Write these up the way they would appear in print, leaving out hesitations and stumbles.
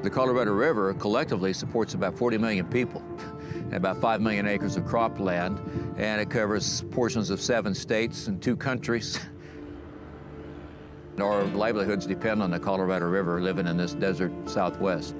The Colorado River collectively supports about 40 million people and about 5 million acres of cropland, and it covers portions of 7 states and 2 countries. Our livelihoods depend on the Colorado River, living in this desert Southwest.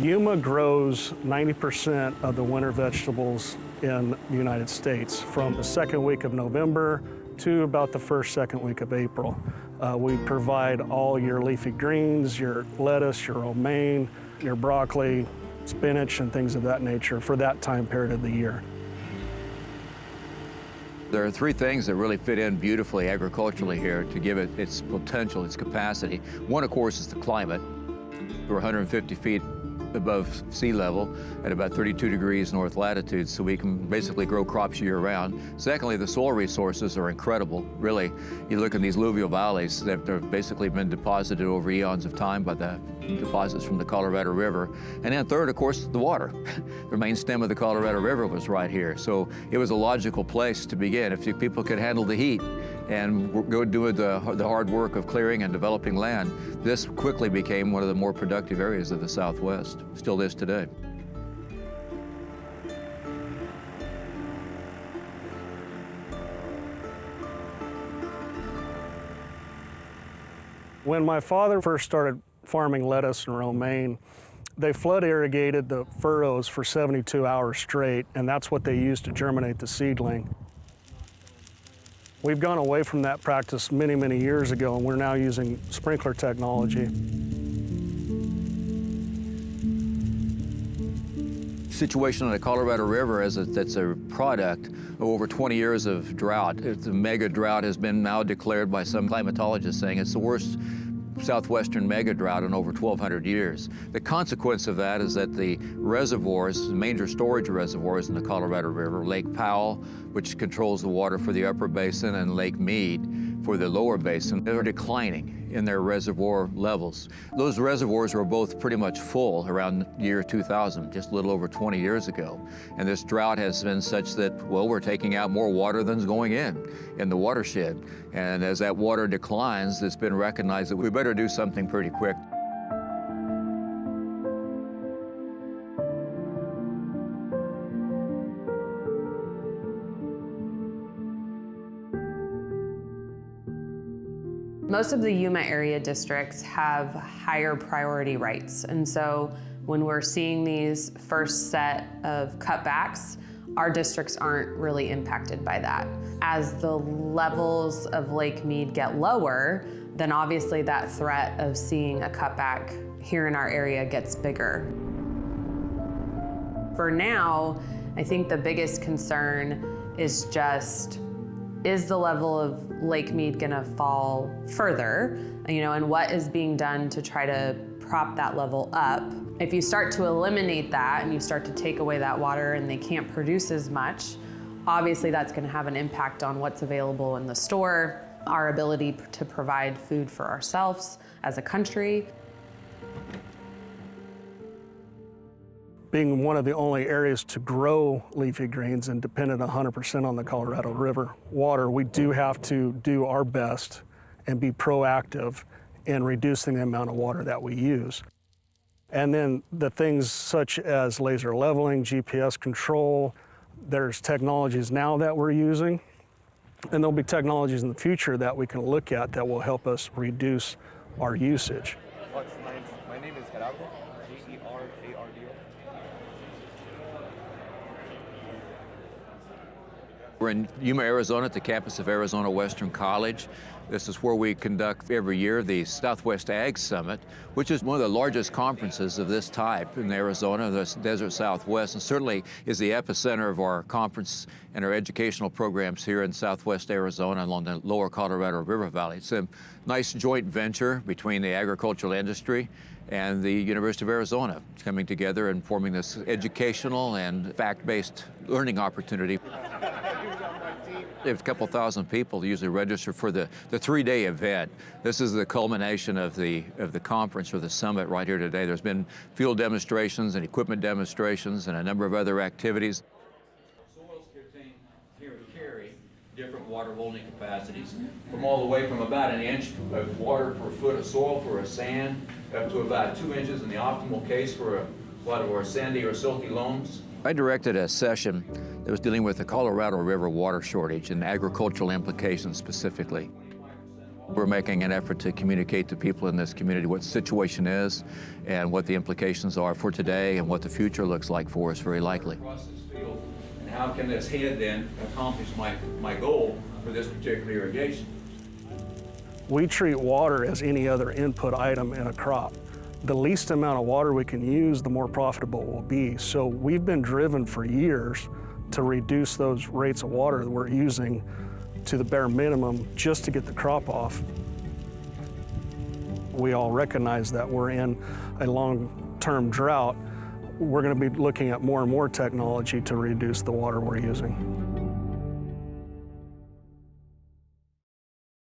Yuma grows 90% of the winter vegetables in the United States from the second week of November to about the second week of April. We provide all your leafy greens, your lettuce, your romaine, your broccoli, spinach, and things of that nature for that time period of the year. There are 3 things that really fit in beautifully agriculturally here to give it its potential, its capacity. One, of course, is the climate. We're 150 feet above sea level at about 32 degrees north latitude, so we can basically grow crops year-round. Secondly, the soil resources are incredible. Really, you look at these alluvial valleys that have basically been deposited over eons of time by the deposits from the Colorado River. And then third, of course, the water. The main stem of the Colorado River was right here, so it was a logical place to begin. If people could handle the heat and go do the hard work of clearing and developing land, this quickly became one of the more productive areas of the Southwest. Still is today. When my father first started farming lettuce and romaine, they flood irrigated the furrows for 72 hours straight, and that's what they used to germinate the seedling. We've gone away from that practice many, many years ago, and we're now using sprinkler technology. Situation on the Colorado River that's a product of over 20 years of drought. The mega drought has been now declared by some climatologists, saying it's the worst southwestern mega drought in over 1,200 years. The consequence of that is that the reservoirs, the major storage reservoirs in the Colorado River, Lake Powell, which controls the water for the upper basin, and Lake Mead for the lower basin, they're declining in their reservoir levels. Those reservoirs were both pretty much full around year 2000, just a little over 20 years ago. And this drought has been such that, well, we're taking out more water than's going in the watershed. And as that water declines, it's been recognized that we better do something pretty quick. Most of the Yuma area districts have higher priority rights, and so when we're seeing these first set of cutbacks, our districts aren't really impacted by that. As the levels of Lake Mead get lower, then obviously that threat of seeing a cutback here in our area gets bigger. For now, I think the biggest concern is just, is the level of Lake Mead gonna fall further, and what is being done to try to prop that level up? If you start to eliminate that and you start to take away that water and they can't produce as much, obviously that's gonna have an impact on what's available in the store, our ability to provide food for ourselves as a country. Being one of the only areas to grow leafy greens and dependent 100% on the Colorado River water, we do have to do our best and be proactive in reducing the amount of water that we use. And then the things such as laser leveling, GPS control, there's technologies now that we're using, and there'll be technologies in the future that we can look at that will help us reduce our usage. My name is Gerardo, Gerardo. We're in Yuma, Arizona, at the campus of Arizona Western College. This is where we conduct every year the Southwest Ag Summit, which is one of the largest conferences of this type in Arizona, the desert Southwest, and certainly is the epicenter of our conference and our educational programs here in Southwest Arizona along the lower Colorado River Valley. It's a nice joint venture between the agricultural industry and the University of Arizona coming together and forming this educational and fact-based learning opportunity. There's a couple thousand people usually register for the 3-day event. This is the culmination of the conference or the summit right here today. There's been field demonstrations and equipment demonstrations and a number of other activities. Here we carry different water holding capacities from all the way from about an inch of water per foot of soil for a sand up to about 2 inches in the optimal case for a lot of our sandy or silty loams. I directed a session that was dealing with the Colorado River water shortage and agricultural implications specifically. We're making an effort to communicate to people in this community what the situation is and what the implications are for today and what the future looks like for us, very likely. And how can this head then accomplish my goal for this particular irrigation? We treat water as any other input item in a crop. The least amount of water we can use, the more profitable it will be. So we've been driven for years to reduce those rates of water that we're using to the bare minimum just to get the crop off. We all recognize that we're in a long-term drought. We're going to be looking at more and more technology to reduce the water we're using.